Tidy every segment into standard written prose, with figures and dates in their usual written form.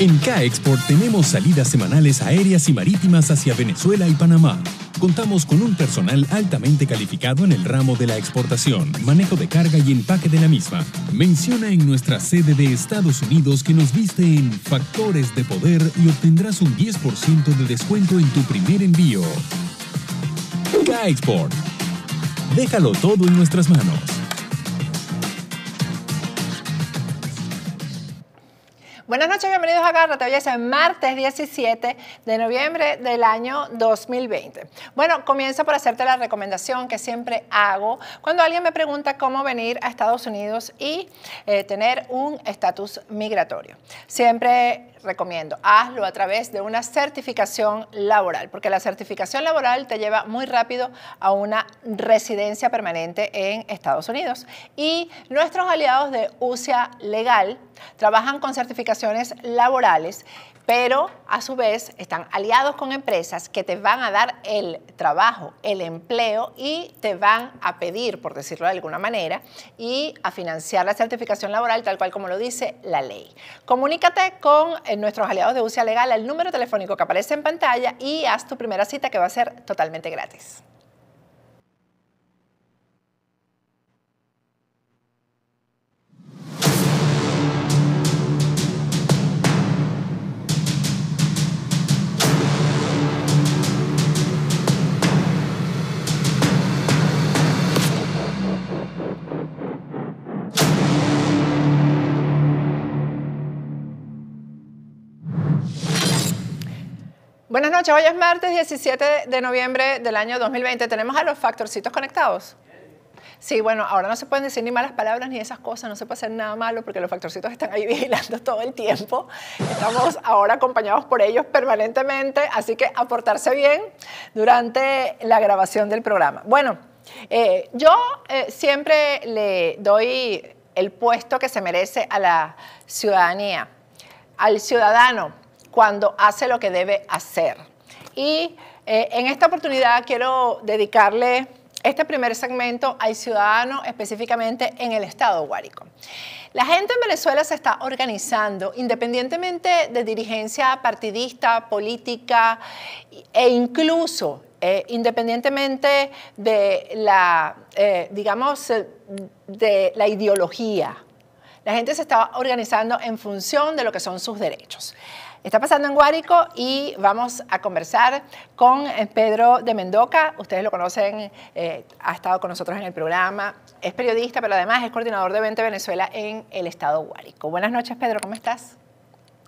En K-Export tenemos salidas semanales aéreas y marítimas hacia Venezuela y Panamá. Contamos con un personal altamente calificado en el ramo de la exportación, manejo de carga y empaque de la misma. Menciona en nuestra sede de Estados Unidos que nos viste en Factores de Poder y obtendrás un 10% de descuento en tu primer envío. K-Export. Déjalo todo en nuestras manos. Buenas noches, bienvenidos a Agárrate. Hoy es el martes 17 de noviembre del año 2020. Bueno, comienzo por hacerte la recomendación que siempre hago cuando alguien me pregunta cómo venir a Estados Unidos y tener un estatus migratorio. Siempre recomiendo, hazlo a través de una certificación laboral, porque la certificación laboral te lleva muy rápido a una residencia permanente en Estados Unidos. Y nuestros aliados de UCIA Legal trabajan con certificaciones laborales, pero a su vez están aliados con empresas que te van a dar el trabajo, el empleo y te van a pedir, por decirlo de alguna manera, y a financiar la certificación laboral tal cual como lo dice la ley. Comunícate con nuestros aliados de UCIA Legal al número telefónico que aparece en pantalla y haz tu primera cita que va a ser totalmente gratis. Buenas noches, hoy es martes 17 de noviembre del año 2020. ¿Tenemos a los factorcitos conectados? Sí, bueno, ahora no se pueden decir ni malas palabras ni esas cosas, no se puede hacer nada malo porque los factorcitos están ahí vigilando todo el tiempo. Estamos ahora acompañados por ellos permanentemente, así que a portarse bien durante la grabación del programa. Bueno, yo siempre le doy el puesto que se merece a la ciudadanía, al ciudadano, cuando hace lo que debe hacer. Y en esta oportunidad quiero dedicarle este primer segmento al ciudadano, específicamente en el estado Guárico. La gente en Venezuela se está organizando independientemente de dirigencia partidista, política e incluso independientemente de la, digamos, de la ideología. La gente se está organizando en función de lo que son sus derechos. Está pasando en Guárico y vamos a conversar con Pedro de Mendoca. Ustedes lo conocen, ha estado con nosotros en el programa, es periodista, pero además es coordinador de Vente Venezuela en el estado Guárico. Buenas noches, Pedro, ¿cómo estás?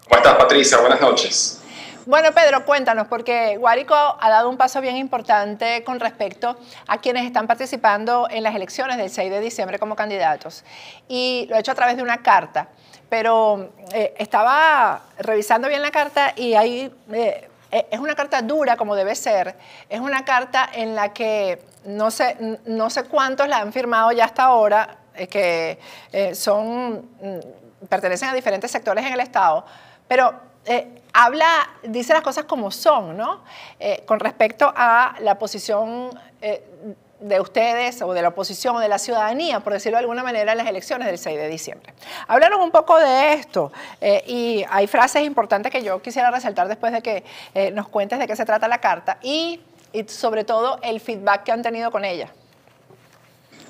¿Cómo estás, Patricia? Buenas noches. Bueno, Pedro, cuéntanos, porque Guárico ha dado un paso bien importante con respecto a quienes están participando en las elecciones del 6 de diciembre como candidatos. Y lo ha hecho a través de una carta. Pero estaba revisando bien la carta y ahí es una carta dura como debe ser. Es una carta en la que no sé cuántos la han firmado ya hasta ahora, que pertenecen a diferentes sectores en el Estado, pero dice las cosas como son, ¿no? Con respecto a la posición de ustedes o de la oposición o de la ciudadanía, por decirlo de alguna manera, en las elecciones del 6 de diciembre. Háblanos un poco de esto y hay frases importantes que yo quisiera resaltar después de que nos cuentes de qué se trata la carta y sobre todo el feedback que han tenido con ella.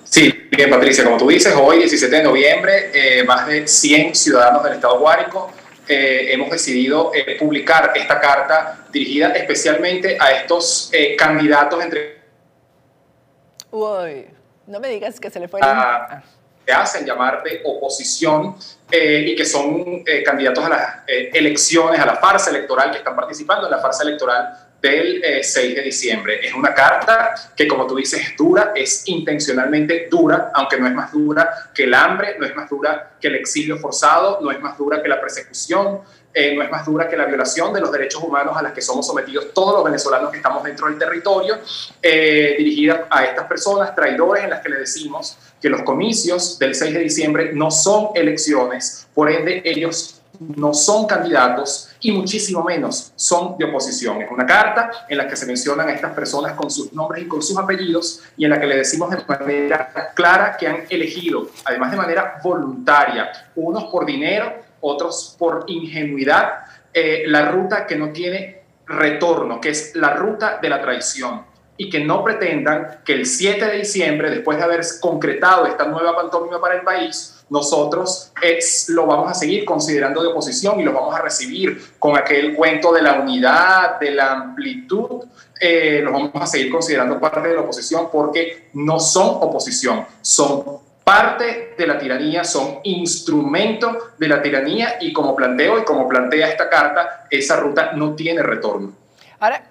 Sí, bien, Patricia, como tú dices, hoy 17 de noviembre, más de 100 ciudadanos del estado Guárico hemos decidido publicar esta carta dirigida especialmente a estos candidatos entre... Uy, no me digas que se le fue que hacen llamar de oposición y que son candidatos a las elecciones, a la farsa electoral, que están participando en la farsa electoral del 6 de diciembre. Es una carta que, como tú dices, es dura, es intencionalmente dura, aunque no es más dura que el hambre, no es más dura que el exilio forzado, no es más dura que la persecución, no es más dura que la violación de los derechos humanos a las que somos sometidos todos los venezolanos que estamos dentro del territorio, dirigida a estas personas traidores en las que le decimos que los comicios del 6 de diciembre no son elecciones, por ende ellos no son candidatos y muchísimo menos son de oposición. Es una carta en la que se mencionan a estas personas con sus nombres y con sus apellidos y en la que le decimos de manera clara que han elegido, además de manera voluntaria, unos por dinero otros por ingenuidad, la ruta que no tiene retorno, que es la ruta de la traición, y que no pretendan que el 7 de diciembre, después de haber concretado esta nueva pantomima para el país, nosotros lo vamos a seguir considerando de oposición y lo vamos a recibir con aquel cuento de la unidad, de la amplitud. Los vamos a seguir considerando parte de la oposición, porque no son oposición, son parte de la tiranía, son instrumento de la tiranía, y como planteo y como plantea esta carta, esa ruta no tiene retorno. Ahora,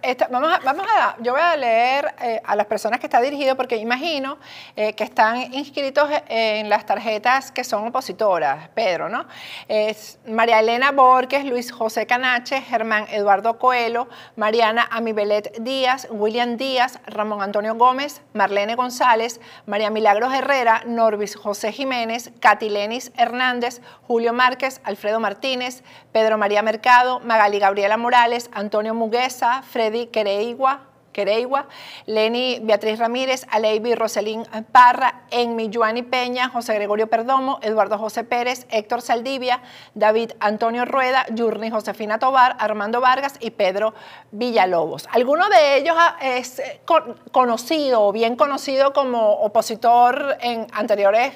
yo voy a leer a las personas que está dirigido, porque imagino que están inscritos en las tarjetas que son opositoras, Pedro, ¿no? Es María Elena Borges, Luis José Canache, Germán Eduardo Coelho, Mariana Amibelet Díaz, William Díaz, Ramón Antonio Gómez, Marlene González, María Milagros Herrera, Norvis José Jiménez, Catilenis Hernández, Julio Márquez, Alfredo Martínez, Pedro María Mercado, Magali Gabriela Morales, Antonio Mugueza, Freddy Quereigua, Leni Beatriz Ramírez, Aleiby Roselín Parra, Enmi Yuani Peña, José Gregorio Perdomo, Eduardo José Pérez, Héctor Saldivia, David Antonio Rueda, Yurni Josefina Tobar, Armando Vargas y Pedro Villalobos. ¿Alguno de ellos es conocido o bien conocido como opositor en anteriores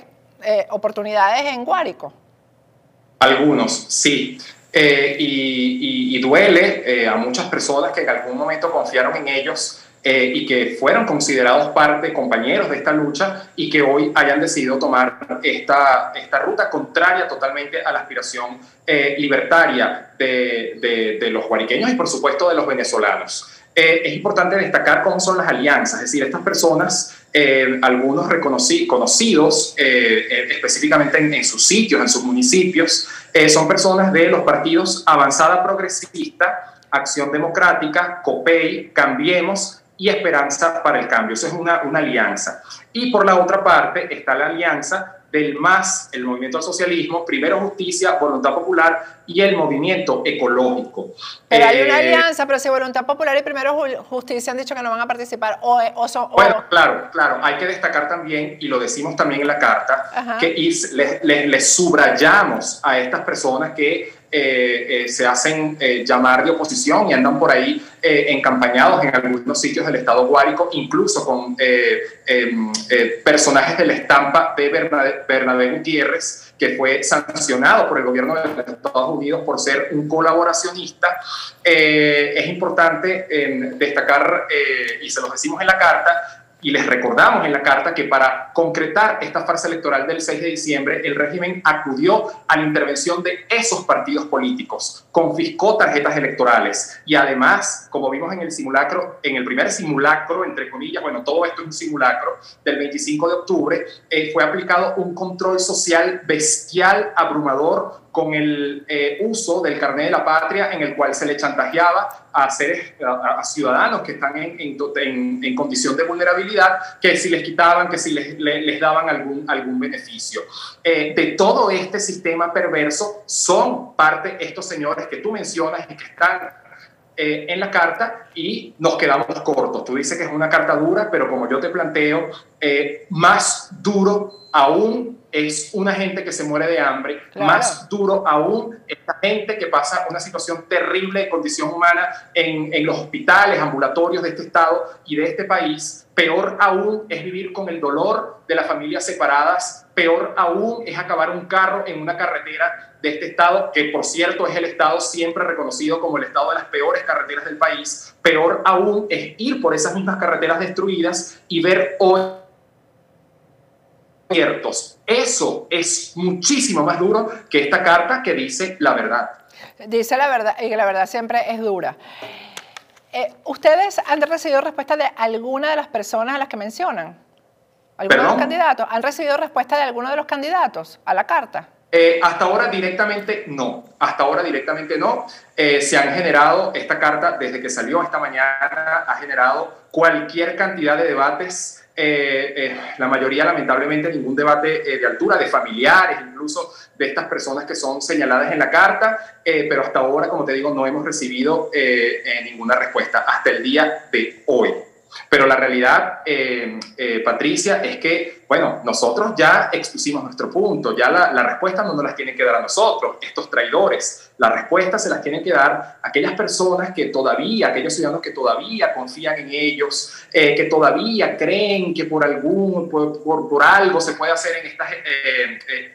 oportunidades en Guárico? Algunos, sí. Y duele a muchas personas que en algún momento confiaron en ellos y que fueron considerados compañeros de esta lucha, y que hoy hayan decidido tomar esta ruta contraria totalmente a la aspiración libertaria de los guariqueños y por supuesto de los venezolanos. Es importante destacar cómo son las alianzas, es decir, estas personas, algunos conocidos específicamente en sus sitios, en sus municipios, son personas de los partidos Avanzada Progresista, Acción Democrática, COPEI, Cambiemos y Esperanza para el Cambio. Eso es una alianza. Y por la otra parte está la alianza del MAS, el Movimiento al Socialismo, Primero Justicia, Voluntad Popular y el Movimiento Ecológico. Pero hay una alianza, pero si Voluntad Popular y Primero Justicia han dicho que no van a participar. Bueno, claro, hay que destacar también, y lo decimos también en la carta, que les subrayamos a estas personas que se hacen llamar de oposición y andan por ahí encampañados en algunos sitios del estado Guárico, incluso con personajes de la estampa de Bernabé Gutiérrez, que fue sancionado por el gobierno de los Estados Unidos por ser un colaboracionista. Es importante destacar, y se los decimos en la carta, y les recordamos en la carta, que para concretar esta farsa electoral del 6 de diciembre, el régimen acudió a la intervención de esos partidos políticos, confiscó tarjetas electorales y además, como vimos en el simulacro, en el primer simulacro, entre comillas, bueno, todo esto es un simulacro, del 25 de octubre, fue aplicado un control social bestial, abrumador, con el uso del carnet de la patria, en el cual se le chantajeaba a ciudadanos que están en condición de vulnerabilidad, que si les quitaban, que si les daban algún beneficio. De todo este sistema perverso son parte estos señores que tú mencionas y que están en la carta, y nos quedamos cortos. Tú dices que es una carta dura, pero como yo te planteo, más duro aún es una gente que se muere de hambre, claro. Más duro aún esta gente que pasa una situación terrible de condición humana en los hospitales, ambulatorios de este estado y de este país. Peor aún es vivir con el dolor de las familias separadas. Peor aún es acabar un carro en una carretera de este estado, que por cierto es el estado siempre reconocido como el estado de las peores carreteras del país. Peor aún es ir por esas mismas carreteras destruidas y ver hoy abiertos. Eso es muchísimo más duro que esta carta que dice la verdad. Dice la verdad, y que la verdad siempre es dura. ¿Ustedes han recibido respuesta de alguna de las personas a las que mencionan? ¿Alguno de los candidatos? ¿Han recibido respuesta de alguno de los candidatos a la carta? Hasta ahora directamente no. Hasta ahora directamente no. Se han generado, esta carta desde que salió esta mañana ha generado cualquier cantidad de debates. La mayoría lamentablemente ningún debate de altura, de familiares, incluso de estas personas que son señaladas en la carta, pero hasta ahora, como te digo, no hemos recibido ninguna respuesta hasta el día de hoy. Pero la realidad, Patricia, es que bueno, nosotros ya expusimos nuestro punto, ya la respuesta no nos las tienen que dar a nosotros, estos traidores. La respuesta se las tienen que dar a aquellas personas que todavía, aquellos ciudadanos que todavía confían en ellos, que todavía creen que por algo se puede hacer en estas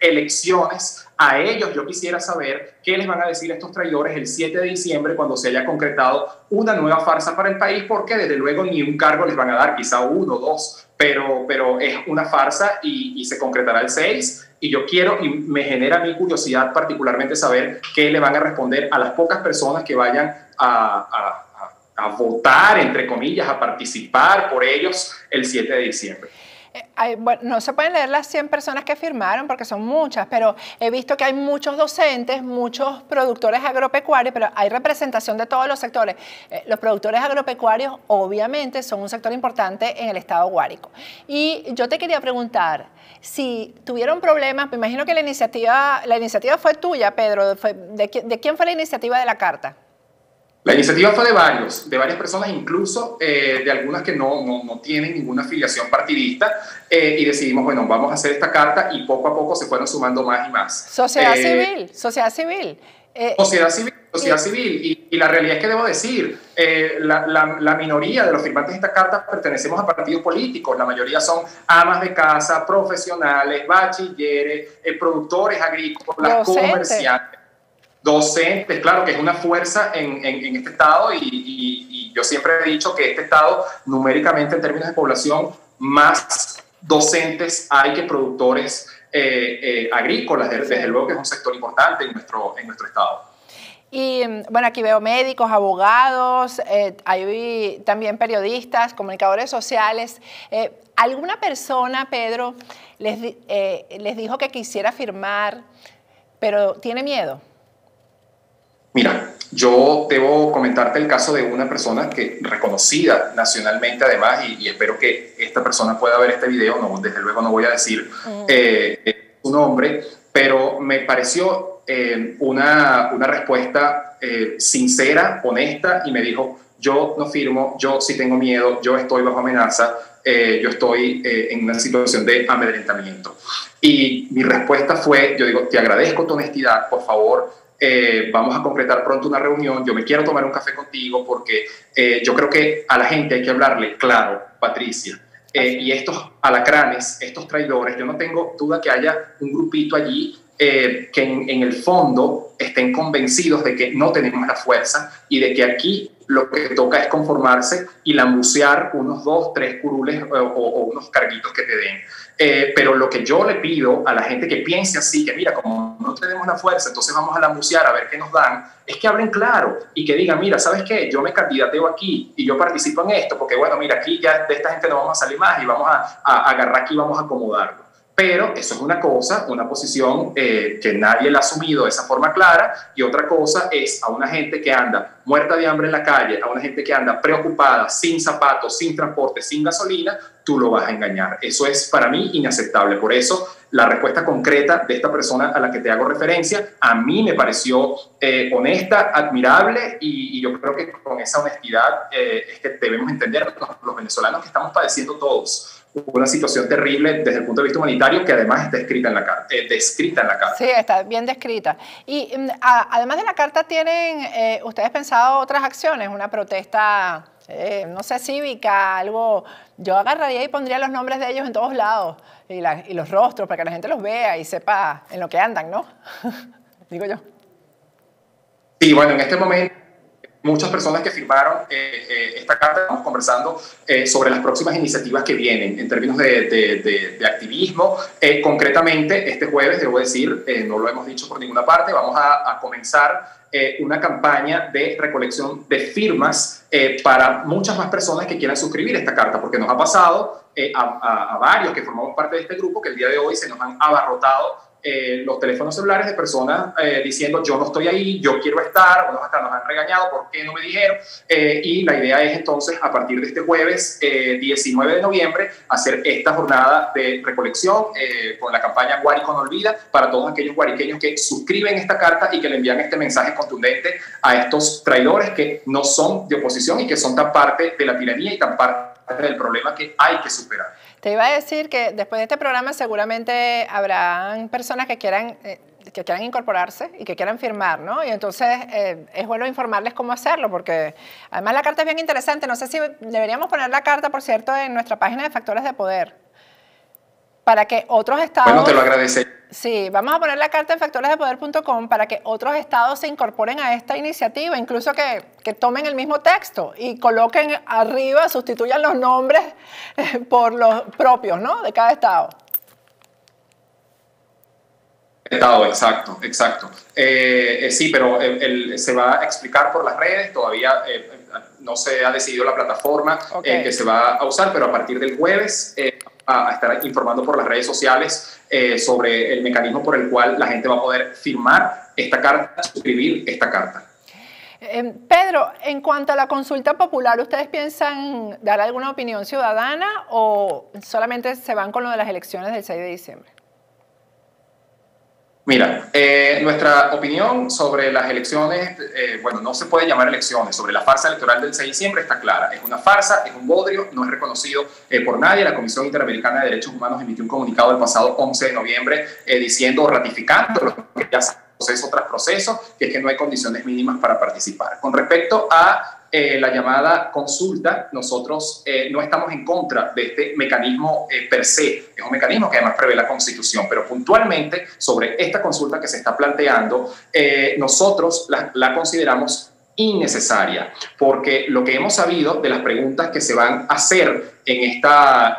elecciones. A ellos yo quisiera saber qué les van a decir estos traidores el 7 de diciembre cuando se haya concretado una nueva farsa para el país, porque desde luego ni un cargo les van a dar, quizá uno o dos, pero es una farsa y se concretará el 6. Y yo quiero, y me genera mi curiosidad particularmente saber qué le van a responder a las pocas personas que vayan a votar, entre comillas, a participar por ellos el 7 de diciembre. Bueno, no se pueden leer las 100 personas que firmaron porque son muchas, pero he visto que hay muchos docentes, muchos productores agropecuarios, pero hay representación de todos los sectores. Los productores agropecuarios obviamente son un sector importante en el estado Guárico. Y yo te quería preguntar, si tuvieron problemas, me imagino que la iniciativa fue tuya, Pedro, ¿de quién fue la iniciativa de la carta? La iniciativa fue de varias personas, incluso de algunas que no tienen ninguna afiliación partidista, y decidimos, bueno, vamos a hacer esta carta, y poco a poco se fueron sumando más y más. Sociedad civil. Sociedad civil, y la realidad es que debo decir, la minoría de los firmantes de esta carta pertenecemos a partidos políticos, la mayoría son amas de casa, profesionales, bachilleres, productores agrícolas, comerciantes. Docentes, claro que es una fuerza en este estado, y yo siempre he dicho que este estado, numéricamente en términos de población, más docentes hay que productores agrícolas, desde luego que es un sector importante en nuestro estado. Y bueno, aquí veo médicos, abogados, hay también periodistas, comunicadores sociales. ¿Alguna persona, Pedro, les dijo que quisiera firmar, pero tiene miedo? Mira, yo debo comentarte el caso de una persona que reconocida nacionalmente además, y espero que esta persona pueda ver este video, desde luego no voy a decir su nombre, pero me pareció una respuesta sincera, honesta, y me dijo, yo no firmo, yo sí tengo miedo, yo estoy bajo amenaza, yo estoy en una situación de amedrentamiento. Y mi respuesta fue, yo digo, te agradezco tu honestidad, por favor, vamos a concretar pronto una reunión, yo me quiero tomar un café contigo porque yo creo que a la gente hay que hablarle claro, Patricia. Y estos alacranes, estos traidores, yo no tengo duda que haya un grupito allí que en el fondo estén convencidos de que no tenemos la fuerza y de que aquí lo que toca es conformarse y lambucear unos 2, 3 curules o unos carguitos que te den. Pero lo que yo le pido a la gente que piense así, que mira, como no tenemos la fuerza, entonces vamos a lambucear a ver qué nos dan, es que hablen claro y que digan, mira, ¿sabes qué? Yo me candidateo aquí y yo participo en esto, porque bueno, mira, aquí ya de esta gente no vamos a salir más y vamos a agarrar aquí y vamos a acomodarlo. Pero eso es una cosa, una posición que nadie la ha asumido de esa forma clara, y otra cosa es a una gente que anda muerta de hambre en la calle, a una gente que anda preocupada, sin zapatos, sin transporte, sin gasolina, tú lo vas a engañar. Eso es para mí inaceptable. Por eso la respuesta concreta de esta persona a la que te hago referencia, a mí me pareció honesta, admirable, y yo creo que con esa honestidad es que debemos entender los venezolanos que estamos padeciendo todos una situación terrible desde el punto de vista humanitario, que además está descrita en la carta. Sí, está bien descrita. Y además de la carta, ¿tienen ustedes pensado otras acciones? Una protesta, no sé, cívica, algo. Yo agarraría y pondría los nombres de ellos en todos lados y los rostros para que la gente los vea y sepa en lo que andan, ¿no? Digo yo. Sí, bueno, en este momento muchas personas que firmaron esta carta, estamos conversando sobre las próximas iniciativas que vienen en términos de activismo. Concretamente, este jueves, debo decir, no lo hemos dicho por ninguna parte, vamos a comenzar una campaña de recolección de firmas para muchas más personas que quieran suscribir esta carta, porque nos ha pasado a varios que formamos parte de este grupo que el día de hoy se nos han abarrotado los teléfonos celulares de personas diciendo yo no estoy ahí, yo quiero estar, unos hasta nos han regañado, ¿por qué no me dijeron? Y la idea es entonces a partir de este jueves 19 de noviembre hacer esta jornada de recolección con la campaña Guárico no olvida, para todos aquellos guariqueños que suscriben esta carta y que le envían este mensaje contundente a estos traidores que no son de oposición y que son tan parte de la tiranía y tan parte del problema que hay que superar. Te iba a decir que después de este programa seguramente habrán personas que quieran incorporarse y que quieran firmar, ¿no? Y entonces es bueno informarles cómo hacerlo, porque además la carta es bien interesante. No sé si deberíamos poner la carta, por cierto, en nuestra página de Factores de Poder, para que otros estados... Bueno, te lo agradece. Sí, vamos a poner la carta en factoresdepoder.com para que otros estados se incorporen a esta iniciativa, incluso que tomen el mismo texto y coloquen arriba, sustituyan los nombres por los propios, ¿no?, de cada estado. Exacto. Sí, pero se va a explicar por las redes, todavía no se ha decidido la plataforma que se va a usar, pero a partir del jueves a estar informando por las redes sociales sobre el mecanismo por el cual la gente va a poder firmar esta carta, suscribir esta carta. Pedro, en cuanto a la consulta popular, ¿ustedes piensan dar alguna opinión ciudadana o solamente se van con lo de las elecciones del 6 de diciembre? Mira, nuestra opinión sobre las elecciones, bueno, no se puede llamar elecciones, sobre la farsa electoral del 6 de diciembre está clara. Es una farsa, es un bodrio, no es reconocido por nadie. La Comisión Interamericana de Derechos Humanos emitió un comunicado el pasado 11 de noviembre diciendo, ratificando lo que ya se proceso tras proceso, que es que no hay condiciones mínimas para participar. Con respecto a la llamada consulta, nosotros no estamos en contra de este mecanismo per se. Es un mecanismo que además prevé la Constitución, pero puntualmente sobre esta consulta que se está planteando, nosotros la consideramos innecesaria, porque lo que hemos sabido de las preguntas que se van a hacer en esta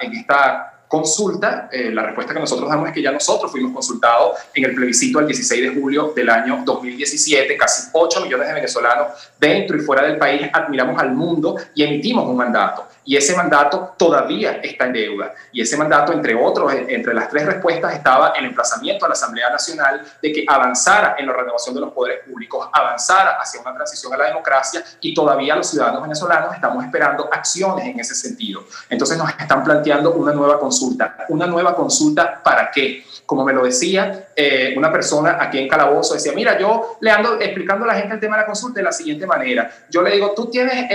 consulta, la respuesta que nosotros damos es que ya nosotros fuimos consultados en el plebiscito el 16 de julio del año 2017, casi 8 millones de venezolanos dentro y fuera del país admiramos al mundo y emitimos un mandato. Y ese mandato todavía está en deuda. Y ese mandato, entre otros, entre las 3 respuestas, estaba el emplazamiento a la Asamblea Nacional de que avanzara en la renovación de los poderes públicos, avanzara hacia una transición a la democracia, y todavía los ciudadanos venezolanos estamos esperando acciones en ese sentido. Entonces nos están planteando una nueva consulta. ¿Una nueva consulta para qué? Como me lo decía una persona aquí en Calabozo, decía, mira, yo le ando explicando a la gente el tema de la consulta de la siguiente manera. Yo le digo, tú tienes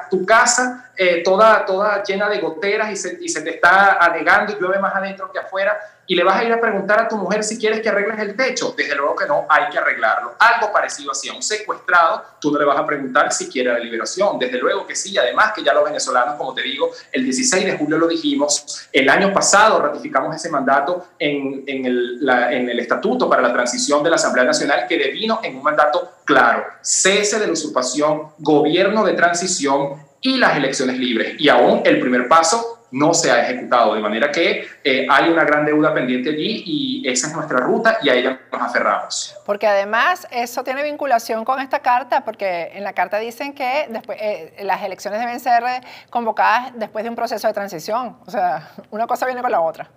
tu casa toda llena de goteras y se te está anegando y llueve más adentro que afuera, y le vas a ir a preguntar a tu mujer si quieres que arregles el techo. Desde luego que no, hay que arreglarlo. Algo parecido así, a un secuestrado tú no le vas a preguntar si quiere la liberación. Desde luego que sí, además que ya los venezolanos, como te digo, el 16 de julio lo dijimos, el año pasado ratificamos ese mandato en el Estatuto para la Transición de la Asamblea Nacional, que devino en un mandato claro: cese de la usurpación, gobierno de transición y las elecciones libres. Y aún el primer paso no se ha ejecutado, de manera que hay una gran deuda pendiente allí, y esa es nuestra ruta y a ella nos aferramos. Porque además eso tiene vinculación con esta carta, porque en la carta dicen que después, las elecciones deben ser convocadas después de un proceso de transición. O sea, una cosa viene con la otra.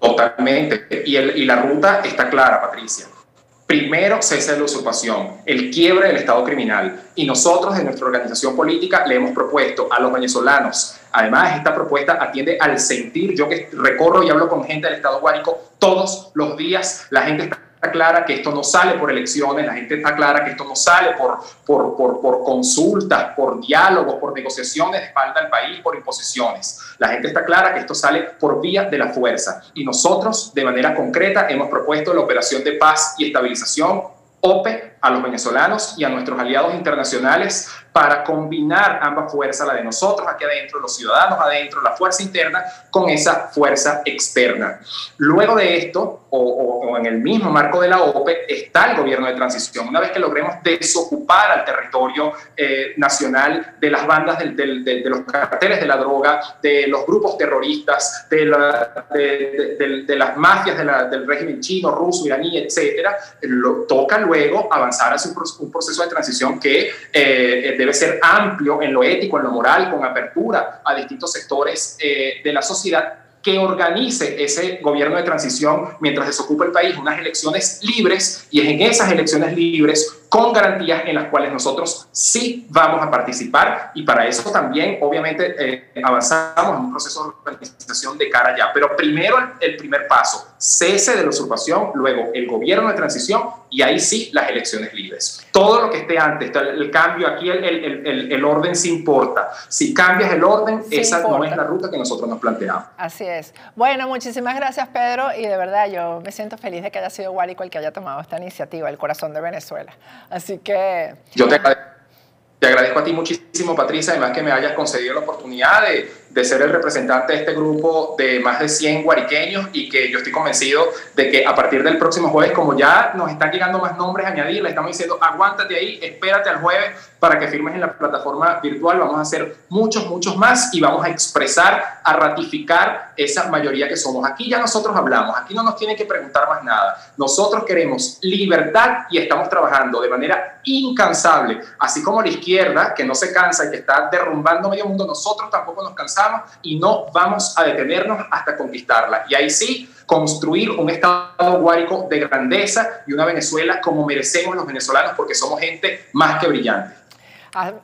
Totalmente. Y la ruta está clara, Patricia. Primero, cese de la usurpación, el quiebre del Estado criminal. Y nosotros, en nuestra organización política, le hemos propuesto a los venezolanos. Además, esta propuesta atiende al sentir. Yo que recorro y hablo con gente del Estado Guárico todos los días, la gente está clara que esto no sale por elecciones, la gente está clara que esto no sale por consultas, por diálogos, por negociaciones de espalda al país, por imposiciones. La gente está clara que esto sale por vía de la fuerza. Y nosotros, de manera concreta, hemos propuesto la operación de paz y estabilización, OPE, a los venezolanos y a nuestros aliados internacionales, para combinar ambas fuerzas, la de nosotros aquí adentro, los ciudadanos adentro, la fuerza interna, con esa fuerza externa. Luego de esto, o en el mismo marco de la OPE, está el gobierno de transición. Una vez que logremos desocupar al territorio nacional de las bandas de los carteles de la droga, de los grupos terroristas, de las mafias del régimen chino, ruso, iraní, etcétera, toca luego avanzar hacia un proceso de transición que debe ser amplio en lo ético, en lo moral, con apertura a distintos sectores de la sociedad, que organice ese gobierno de transición mientras desocupa el país unas elecciones libres, y es en esas elecciones libres con garantías en las cuales nosotros sí vamos a participar, y para eso también obviamente avanzamos en un proceso de organización de cara allá. Pero primero el primer paso, cese de la usurpación, luego el gobierno de transición y ahí sí las elecciones libres. Todo lo que esté antes, el cambio aquí, el orden sí importa. Si cambias el orden, sí esa importa. No es la ruta que nosotros nos planteamos. Así es. Bueno, muchísimas gracias, Pedro, y de verdad yo me siento feliz de que haya sido Guárico el que haya tomado esta iniciativa, el corazón de Venezuela. Así que... Yo te agradezco a ti muchísimo, Patricia, además que me hayas concedido la oportunidad de ser el representante de este grupo de más de 100 guariqueños, y que yo estoy convencido de que a partir del próximo jueves, como ya nos están llegando más nombres a añadir, le estamos diciendo aguántate ahí, espérate al jueves para que firmes en la plataforma virtual. Vamos a hacer muchos más y vamos a expresar, a ratificar esa mayoría que somos. Aquí ya nosotros hablamos, aquí no nos tienen que preguntar más nada. Nosotros queremos libertad y estamos trabajando de manera incansable, así como la izquierda, que no se cansa y que está derrumbando medio mundo. Nosotros tampoco nos cansamos y no vamos a detenernos hasta conquistarla. Y ahí sí, construir un Estado guárico de grandeza y una Venezuela como merecemos los venezolanos, porque somos gente más que brillante.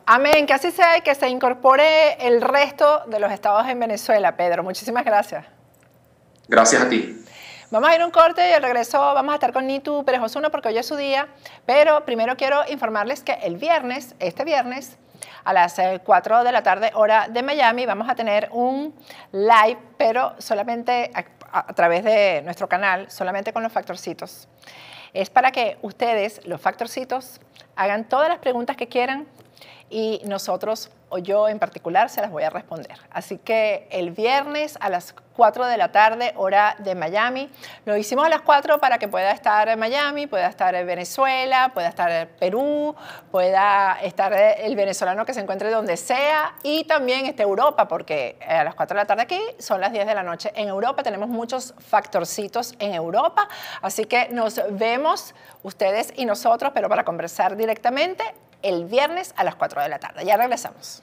Amén, que así sea y que se incorpore el resto de los estados en Venezuela. Pedro, muchísimas gracias. Gracias a ti. Vamos a ir a un corte y al regreso vamos a estar con Nitu Pérez Osuna porque hoy es su día, pero primero quiero informarles que el viernes, este viernes, a las 4 de la tarde, hora de Miami, vamos a tener un live, pero solamente a través de nuestro canal, solamente con los factorcitos. Es para que ustedes, los factorcitos, hagan todas las preguntas que quieran y nosotros, o yo en particular, se las voy a responder. Así que el viernes a las 4 de la tarde, hora de Miami. Lo hicimos a las 4 para que pueda estar en Miami, pueda estar en Venezuela, pueda estar en Perú, pueda estar el venezolano que se encuentre donde sea, y también Europa, porque a las 4 de la tarde aquí son las 10 de la noche en Europa. Tenemos muchos factorcitos en Europa, así que nos vemos ustedes y nosotros, pero para conversar directamente, el viernes a las 4 de la tarde. Ya regresamos.